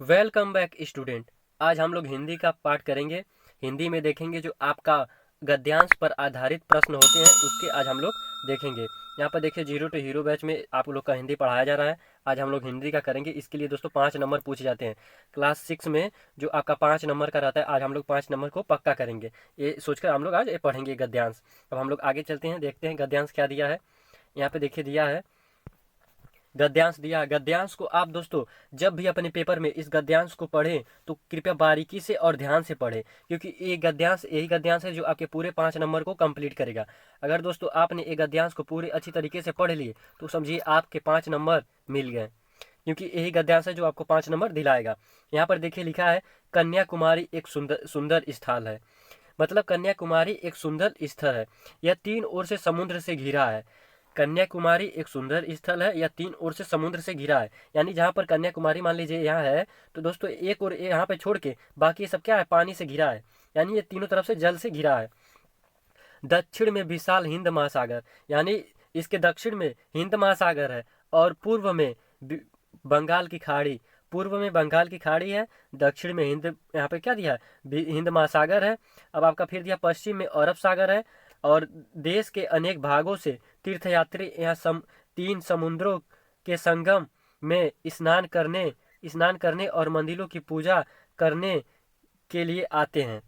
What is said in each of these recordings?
Welcome back student. आज हम लोग हिंदी का पाठ करेंगे। हिंदी में देखेंगे जो आपका गद्यांश पर आधारित प्रश्न होते हैं उसके आज हम लोग देखेंगे। यहाँ पर देखिए जीरो टू हीरो बैच में आप लोग का हिंदी पढ़ाया जा रहा है। आज हम लोग हिंदी का करेंगे। इसके लिए दोस्तों 5 नंबर पूछे जाते हैं। क्लास 6 में जो आपका 5 नंबर का रहता है, आज हम लोग 5 नंबर को पक्का करेंगे। ये सोचकर हम लोग आज ये पढ़ेंगे गद्यांश। अब हम लोग आगे चलते हैं, देखते हैं गद्यांश क्या दिया है। यहाँ पे देखिए दिया है गद्यांश दिया है। गद्यांश को आप दोस्तों जब भी अपने पेपर में इस गद्यांश को पढ़ें तो कृपया बारीकी से और ध्यान से पढ़ें, क्योंकि ये गद्यांश यही गद्यांश है जो आपके पूरे 5 नंबर को कंप्लीट करेगा। अगर दोस्तों आपने ये गद्यांश को पूरे अच्छी तरीके से पढ़ लिए तो समझिए आपके 5 नंबर मिल गए, क्योंकि यही गद्यांश है जो आपको 5 नंबर दिलाएगा। यहाँ पर देखिए लिखा है कन्याकुमारी एक सुंदर सुंदर स्थल है। मतलब कन्याकुमारी एक सुंदर स्थल है, यह 3 ओर से समुद्र से घिरा है। कन्याकुमारी एक सुंदर स्थल है या 3 ओर से समुद्र से घिरा है, यानी जहाँ पर कन्याकुमारी मान लीजिए यहाँ है तो दोस्तों एक और यहाँ पे छोड़ के बाकी सब क्या है, पानी से घिरा है, यानी ये तीनों तरफ से जल से घिरा है। दक्षिण में विशाल हिंद महासागर, यानी इसके दक्षिण में हिंद महासागर है और पूर्व में बंगाल की खाड़ी। पूर्व में बंगाल की खाड़ी है, दक्षिण में हिंद, यहाँ पे क्या दिया है, हिंद महासागर है। अब आपका फिर दिया पश्चिम में अरब सागर है और देश के अनेक भागों से तीर्थयात्री यहाँ 3 समुद्रों के संगम में स्नान करने और मंदिरों की पूजा करने के लिए आते हैं।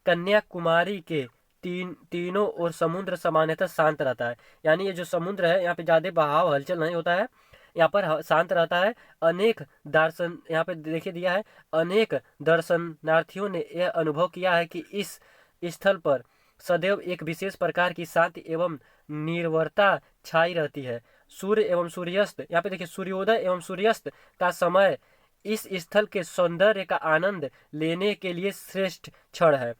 कन्याकुमारी के तीनों ओर समुद्र सामान्यतः शांत रहता है, यानी ये जो समुद्र है यहाँ पे ज़्यादा बहाव हलचल नहीं होता है, यहाँ पर शांत रहता है। अनेक दर्शन, यहाँ पे देखिए दिया है, अनेक दर्शनार्थियों ने यह अनुभव किया है कि इस स्थल पर सदैव एक विशेष प्रकार की शांति एवं निर्भरता छाई रहती है। सूर्य एवं सूर्यास्त, यहाँ पे देखिए सूर्योदय एवं सूर्यास्त का समय इस स्थल के सौंदर्य का आनंद लेने के लिए श्रेष्ठ क्षण है।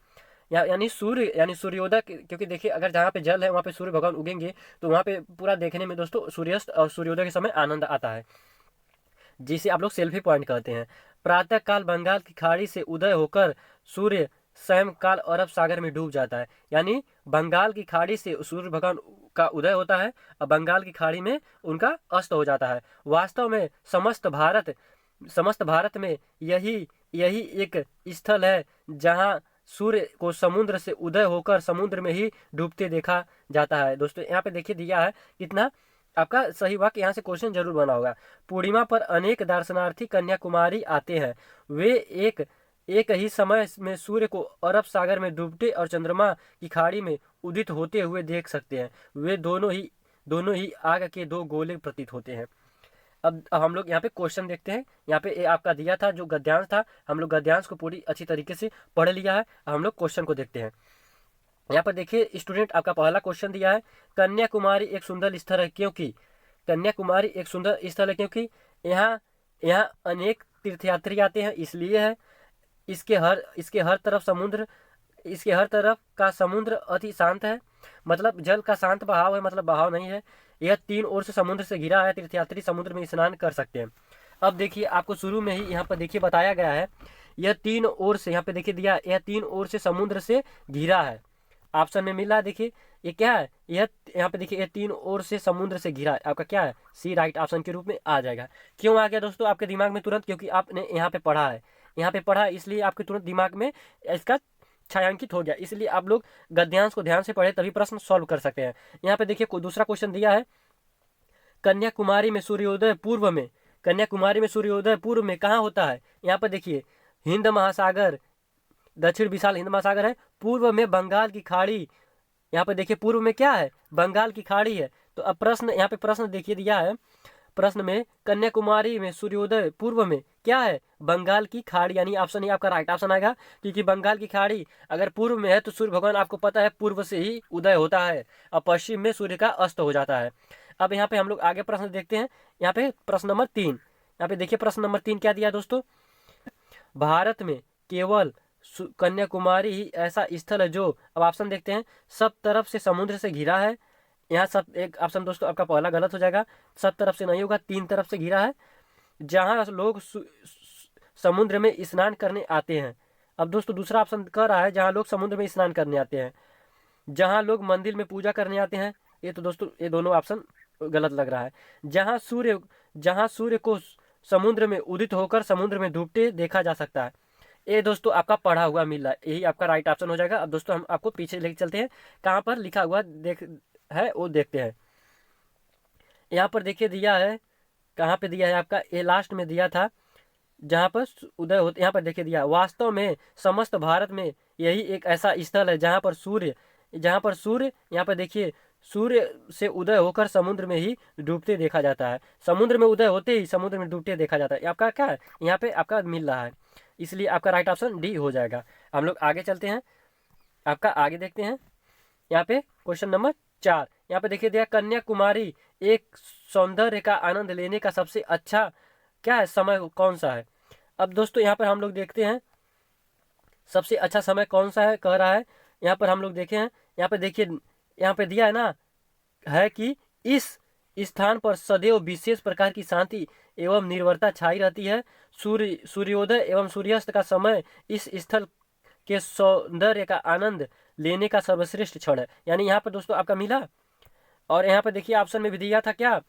यानी सूर्य यानी सूर्योदय, क्योंकि देखिए अगर जहाँ पे जल है वहाँ पे सूर्य भगवान उगेंगे तो वहाँ पे पूरा देखने में दोस्तों सूर्यास्त और सूर्योदय के समय आनंद आता है, जिसे आप लोग सेल्फी पॉइंट कहते हैं। प्रातः काल बंगाल की खाड़ी से उदय होकर सूर्य सायंकाल अरब सागर में डूब जाता है, यानी बंगाल की खाड़ी से सूर्य भगवान का उदय होता है और बंगाल की खाड़ी में उनका अस्त हो जाता है। वास्तव में समस्त भारत में यही यही एक स्थल है जहाँ सूर्य को समुद्र से उदय होकर समुद्र में ही डूबते देखा जाता है। दोस्तों यहाँ पे देखिए दिया है कितना आपका सही वाक्य, यहाँ से क्वेश्चन जरूर बना होगा। पूर्णिमा पर अनेक दर्शनार्थी कन्याकुमारी आते हैं। वे एक एक ही समय में सूर्य को अरब सागर में डूबते और चंद्रमा की खाड़ी में उदित होते हुए देख सकते हैं। वे दोनों ही आग के दो गोले प्रतीत होते हैं। अब हम लोग यहाँ पे क्वेश्चन देखते हैं। यहाँ पे ये आपका दिया था जो गद्यांश था, हम लोग गद्यांश को पूरी अच्छी तरीके से पढ़ लिया है। अब हम लोग क्वेश्चन को देखते हैं। यहाँ पर देखिए स्टूडेंट, आपका पहला क्वेश्चन दिया है कन्याकुमारी एक सुंदर स्थल है क्योंकि। कन्याकुमारी एक सुंदर स्थल है क्योंकि यहाँ यहाँ अनेक तीर्थयात्री आते हैं, इसलिए है। इसके हर तरफ का समुद्र अति शांत है, मतलब जल का शांत बहाव है, मतलब बहाव नहीं है। यह 3 ओर से समुद्र से घिरा है, तीर्थयात्री समुद्र में स्नान कर सकते हैं। अब देखिए आपको शुरू में ही यहाँ पर देखिए बताया गया है, यह 3 ओर से, यहाँ पे देखिए दिया, यह 3 ओर से समुद्र से घिरा है। ऑप्शन में मिला, देखिए ये क्या है, यह यहाँ पे देखिए ये 3 ओर से समुद्र से घिरा है, आपका क्या है, सी राइट ऑप्शन के रूप में आ जाएगा। क्यों आ गया दोस्तों आपके दिमाग में तुरंत, क्योंकि आपने यहाँ पे पढ़ा है, इसलिए आपके तुरंत दिमाग में इसका छायांकित हो गया। इसलिए आप लोग गद्यांश को ध्यान से पढ़े तभी प्रश्न सॉल्व कर सकते हैं। यहाँ पे देखिए कोई दूसरा क्वेश्चन दिया है, कन्याकुमारी में सूर्योदय पूर्व में, कन्याकुमारी में सूर्योदय पूर्व में कहाँ होता है। यहाँ पर देखिए हिंद महासागर, दक्षिण विशाल हिंद महासागर है, पूर्व में बंगाल की खाड़ी। यहाँ पे देखिए पूर्व में क्या है, बंगाल की खाड़ी है। तो अब प्रश्न, यहाँ पे प्रश्न देखिए दिया है, प्रश्न में कन्याकुमारी में सूर्योदय पूर्व में क्या है, बंगाल की खाड़ी, यानी ऑप्शन ही आपका राइट ऑप्शन आएगा। क्योंकि बंगाल की खाड़ी अगर पूर्व में है तो सूर्य भगवान आपको पता है पूर्व से ही उदय होता है और पश्चिम में सूर्य का अस्त हो जाता है। अब यहाँ पे हम लोग आगे प्रश्न देखते हैं। यहाँ पे प्रश्न नंबर 3, यहाँ पे देखिए प्रश्न नंबर 3 क्या दिया दोस्तों, भारत में केवल कन्याकुमारी ही ऐसा स्थल है जो, अब ऑप्शन देखते हैं, सब तरफ से समुद्र से घिरा है। यहाँ सब एक ऑप्शन दोस्तों आपका पहला गलत हो जाएगा, सब तरफ से नहीं होगा, 3 तरफ से घिरा है। जहाँ लोग समुद्र में स्नान करने आते हैं। अब दोस्तों दूसरा ऑप्शन कह रहा है जहाँ लोग समुद्र में स्नान करने आते हैं, जहाँ लोग मंदिर में पूजा करने आते हैं। ये तो दोस्तों ये दोनों ऑप्शन गलत लग रहा है। जहाँ सूर्य को समुद्र में उदित होकर समुद्र में डूबते देखा जा सकता है। ये दोस्तों आपका पढ़ा हुआ मिल रहा है, यही आपका राइट ऑप्शन हो जाएगा। अब दोस्तों हम आपको पीछे लेके चलते हैं, कहाँ पर लिखा हुआ देख है वो देखते हैं। यहाँ पर देखिए दिया है, कहाँ पे दिया है आपका, ये लास्ट में दिया था जहाँ पर उदय होते, यहाँ पर देखिए दिया, वास्तव में समस्त भारत में यही एक ऐसा स्थल है जहाँ पर सूर्य यहाँ पर देखिए सूर्य से उदय होकर समुद्र में ही डूबते देखा जाता है। समुद्र में उदय होते ही समुद्र में डूबते देखा जाता है। आपका क्या है यहाँ पे आपका मिल रहा है, इसलिए आपका राइट ऑप्शन डी हो जाएगा। हम लोग आगे चलते हैं, आपका आगे देखते हैं। यहाँ पे क्वेश्चन नंबर 4, यहाँ पे देखिए दिया, कन्याकुमारी एक सौंदर्य का आनंद लेने का सबसे अच्छा क्या है समय कौन सा है। अब दोस्तों यहाँ पर हम लोग देखते हैं सबसे अच्छा समय कौन सा है कह रहा है। यहाँ पर हम लोग देखे हैं, यहाँ पे देखिए यहाँ पे दिया है ना, है कि इस स्थान पर सदैव विशेष प्रकार की शांति एवं निर्भरता छाई रहती है। सूर्योदय एवं सूर्यास्त का समय इस स्थल के सौंदर्य का आनंद लेने का सर्वश्रेष्ठ क्षण है। यानी यहाँ पर दोस्तों आपका मिला। और यहाँ पे देखिए ऑप्शन में भी दिया था क्या,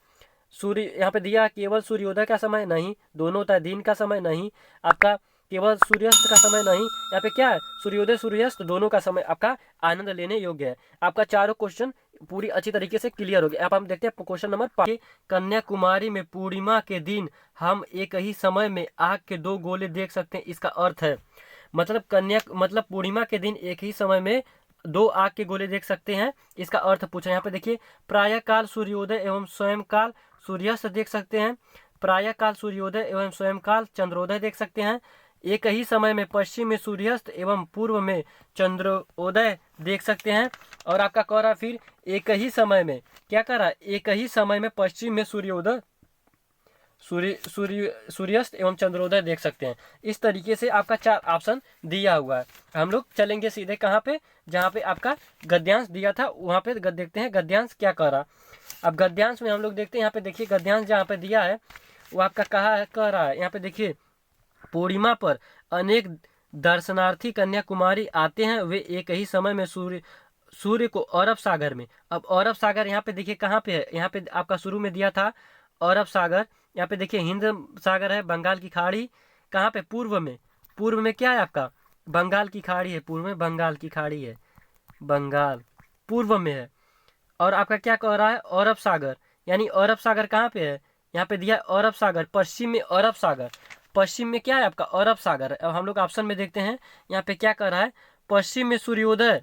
सूर्य, यहाँ पे दिया केवल सूर्योदय का समय नहीं, दोनों होता है, दिन का समय नहीं, आपका केवल सूर्यास्त का समय नहीं, यहाँ पे क्या है सूर्योदय सूर्यास्त दोनों का समय आपका आनंद लेने योग्य है। आपका चारों क्वेश्चन पूरी अच्छी तरीके से क्लियर हो गया। अब हम देखते हैं क्वेश्चन नंबर 5, कन्याकुमारी में पूर्णिमा के दिन हम एक ही समय में आग के 2 गोले देख सकते हैं, इसका अर्थ है मतलब पूर्णिमा के दिन एक ही समय में 2 आग के गोले देख सकते हैं, इसका अर्थ पूछा। यहाँ पे देखिए प्रायः काल सूर्योदय एवं स्वयं काल सूर्यास्त देख सकते हैं, प्रायः काल सूर्योदय एवं स्वयं काल चंद्रोदय देख सकते हैं, एक ही समय में पश्चिम में सूर्यास्त एवं पूर्व में चंद्रोदय देख सकते हैं। और आपका कह रहा फिर एक ही समय में क्या कर रहा है, एक ही समय में पश्चिम में सूर्योदय सूर्यास्त एवं चंद्रोदय देख सकते हैं। इस तरीके से आपका 4 ऑप्शन दिया हुआ है। हम लोग चलेंगे सीधे कहाँ पे, जहाँ पे आपका गद्यांश दिया था वहाँ पे देखते हैं गद्यांश क्या कह रहा। अब गद्यांश में हम लोग देखते हैं, यहाँ पे देखिए गद्यांश जहाँ पे दिया है वो आपका कह रहा है। यहाँ पे देखिए पूर्णिमा पर अनेक दर्शनार्थी कन्याकुमारी आते हैं, वे एक ही समय में सूर्य को अरब सागर में, अब अरब सागर यहाँ पे देखिए कहाँ पे है, यहाँ पे आपका शुरू में दिया था अरब सागर, यहाँ पे देखिए हिंद सागर है, बंगाल की खाड़ी, कहाँ पे पूर्व में क्या है आपका बंगाल की खाड़ी है, पूर्व में बंगाल की खाड़ी है, बंगाल पूर्व में है। और आपका क्या कह रहा है अरब सागर, यानी अरब सागर कहाँ पे है, यहाँ पे दिया अरब सागर, पश्चिम में अरब सागर, पश्चिम में क्या है आपका अरब सागर। अब हम लोग ऑप्शन में देखते हैं यहाँ पे क्या कर रहा है, पश्चिम में सूर्योदय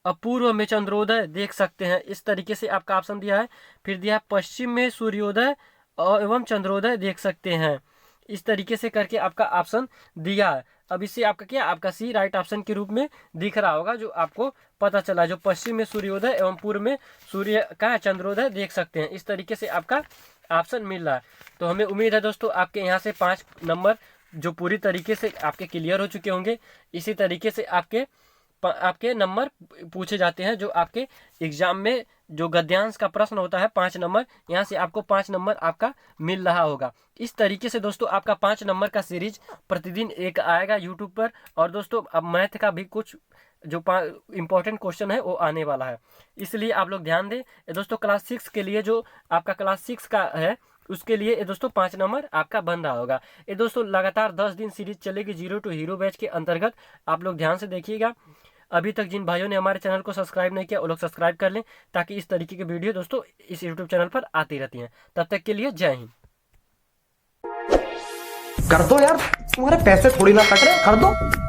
और पूर्व में चंद्रोदय देख सकते हैं, इस तरीके से आपका ऑप्शन दिया है। फिर दिया पश्चिम में सूर्योदय एवं चंद्रोदय देख सकते हैं, इस तरीके से करके आपका ऑप्शन दिया है। अब इससे आपका क्या आपका सी राइट ऑप्शन के रूप में दिख रहा होगा, जो आपको पता चला, जो पश्चिम में सूर्योदय एवं पूर्व में सूर्य का चंद्रोदय देख सकते हैं, इस तरीके से आपका ऑप्शन मिल रहा है। तो हमें उम्मीद है दोस्तों आपके यहाँ से 5 नंबर जो पूरी तरीके से आपके क्लियर हो चुके होंगे। इसी तरीके से आपके नंबर पूछे जाते हैं, जो आपके एग्जाम में जो गद्यांश का प्रश्न होता है 5 नंबर, यहाँ से आपको 5 नंबर आपका मिल रहा होगा। इस तरीके से दोस्तों आपका 5 नंबर का सीरीज प्रतिदिन एक आएगा यूट्यूब पर। और दोस्तों अब मैथ का भी कुछ जो इंपॉर्टेंट क्वेश्चन है वो आने वाला है, इसलिए आप लोग ध्यान दें। दोस्तों क्लास 6 के लिए जो आपका क्लास 6 का है उसके लिए दोस्तों 5 नंबर आपका बन रहा होगा। ये दोस्तों लगातार 10 दिन सीरीज चलेगी जीरो टू हीरो बैच के अंतर्गत, आप लोग ध्यान से देखिएगा। अभी तक जिन भाइयों ने हमारे चैनल को सब्सक्राइब नहीं किया वो लोग सब्सक्राइब कर लें, ताकि इस तरीके की वीडियो दोस्तों इस यूट्यूब चैनल पर आती रहती हैं। तब तक के लिए जय हिंद। कर दो यार, तुम्हारे पैसे थोड़ी ना कट रहे, कर दो।